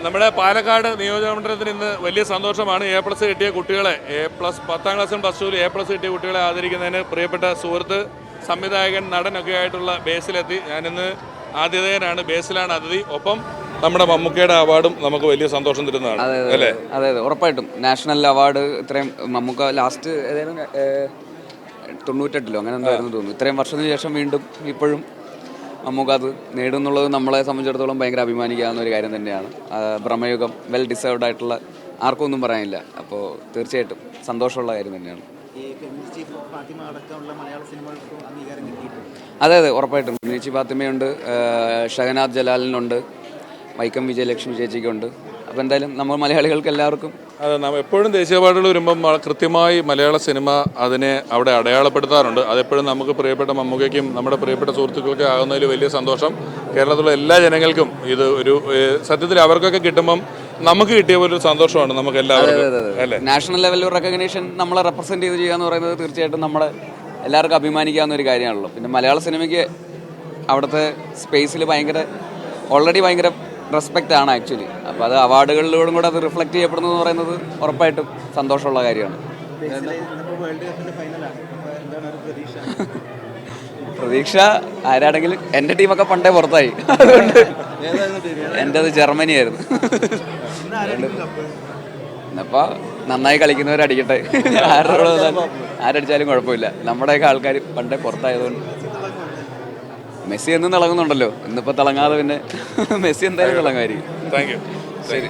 നമ്മുടെ പാലക്കാട് നിയോജകമണ്ഡലത്തിന് ഇന്ന് വലിയ സന്തോഷമാണ്. A+ കിട്ടിയ കുട്ടികളെ, A+, 10ാം ക്ലാസ്സിലും +2ലും A+ കിട്ടിയ കുട്ടികളെ ആദരിക്കുന്നതിന് പ്രിയപ്പെട്ട സുഹൃത്ത്, സംവിധായകൻ, നടനൊക്കെ ആയിട്ടുള്ള ബേസിലെത്തി. ഞാനിന്ന് ആതിഥേയനാണ്, ബേസിലാണ് അതിഥി. ഒപ്പം നമ്മുടെ മമ്മൂക്കയുടെ അവാർഡും നമുക്ക് വലിയ സന്തോഷം തരുന്നതാണ് അല്ലേ? അതെ, ഉറപ്പായിട്ടും നാഷണൽ അവാർഡ്. ഇത്രയും മമ്മൂക്ക ലാസ്റ്റ് ഏതായാലും 98 അങ്ങനെ എന്തായിരുന്നു തോന്നുന്നു. ഇത്രയും വർഷത്തിന് ശേഷം വീണ്ടും ഇപ്പോഴും മമ്മൂക്ക അത് നേടുന്നുള്ളത് നമ്മളെ സംബന്ധിച്ചിടത്തോളം ഭയങ്കര അഭിമാനിക്കാവുന്ന ഒരു കാര്യം തന്നെയാണ്. ബ്രഹ്മയുഗം വെൽ ഡിസേർവ്ഡ് ആയിട്ടുള്ള ആർക്കും ഒന്നും പറയാനില്ല. അപ്പോൾ തീർച്ചയായിട്ടും സന്തോഷമുള്ള കാര്യം തന്നെയാണ്. അതെ, ഉറപ്പായിട്ടും. മിർച്ചി ഫാത്തിമയുണ്ട്, ഷഹനാദ് ജലാലിനുണ്ട്, വൈക്കം വിജയലക്ഷ്മി ചേച്ചിക്കുണ്ട്. അപ്പോൾ എന്തായാലും നമ്മൾ മലയാളികൾക്ക് എല്ലാവർക്കും അതെ, എപ്പോഴും ദേശീയ അവാർഡുകൾ വരുമ്പം കൃത്യമായി മലയാള സിനിമ അതിനെ അവിടെ അടയാളപ്പെടുത്താറുണ്ട്. അതെപ്പോഴും നമുക്ക് പ്രിയപ്പെട്ട മമ്മൂക്കയ്ക്കും നമ്മുടെ പ്രിയപ്പെട്ട സുഹൃത്തുക്കൾക്കും ആകുന്നതിൽ വലിയ സന്തോഷം. കേരളത്തിലുള്ള എല്ലാ ജനങ്ങൾക്കും ഇത് ഒരു സത്യത്തിൽ അവർക്കൊക്കെ കിട്ടുമ്പം നമുക്ക് കിട്ടിയ പോലെ ഒരു സന്തോഷമാണ് നമുക്ക് എല്ലാവർക്കും അല്ലേ? നാഷണൽ ലെവലിൽ റെക്കഗ്നേഷൻ നമ്മളെ റെപ്രസെൻറ്റ് ചെയ്ത് ചെയ്യുക എന്ന് പറയുന്നത് തീർച്ചയായിട്ടും നമ്മളെ എല്ലാവർക്കും അഭിമാനിക്കാവുന്ന ഒരു കാര്യമാണല്ലോ. പിന്നെ മലയാള സിനിമയ്ക്ക് അവിടുത്തെ സ്പേസിൽ ഓൾറെഡി ഭയങ്കര റെസ്പെക്റ്റ് ആണ് ആക്ച്വലി. അപ്പോൾ അത് അവാർഡുകളിലൂടെ കൂടെ അത് റിഫ്ലക്റ്റ് ചെയ്യപ്പെടുന്നു എന്ന് പറയുന്നത് ഉറപ്പായിട്ടും സന്തോഷമുള്ള കാര്യമാണ്. പ്രതീക്ഷ ആരാണെങ്കിലും എൻ്റെ ടീമൊക്കെ പണ്ടേ പുറത്തായി, അതുകൊണ്ട് എൻ്റെ അത് ജർമ്മനി ആയിരുന്നു. എന്നപ്പോൾ നന്നായി കളിക്കുന്നവരടിക്കട്ടെ, ആരടിച്ചാലും കുഴപ്പമില്ല. നമ്മുടെയൊക്കെ ആൾക്കാർ പണ്ടേ പുറത്തായതുകൊണ്ട്. മെസ്സി എന്നും തിളങ്ങുന്നുണ്ടല്ലോ, ഇന്നിപ്പോൾ തിളങ്ങാതെ പിന്നെ മെസ്സി എന്തായാലും തിളങ്ങുമായിരിക്കും. Thank you. ശരി.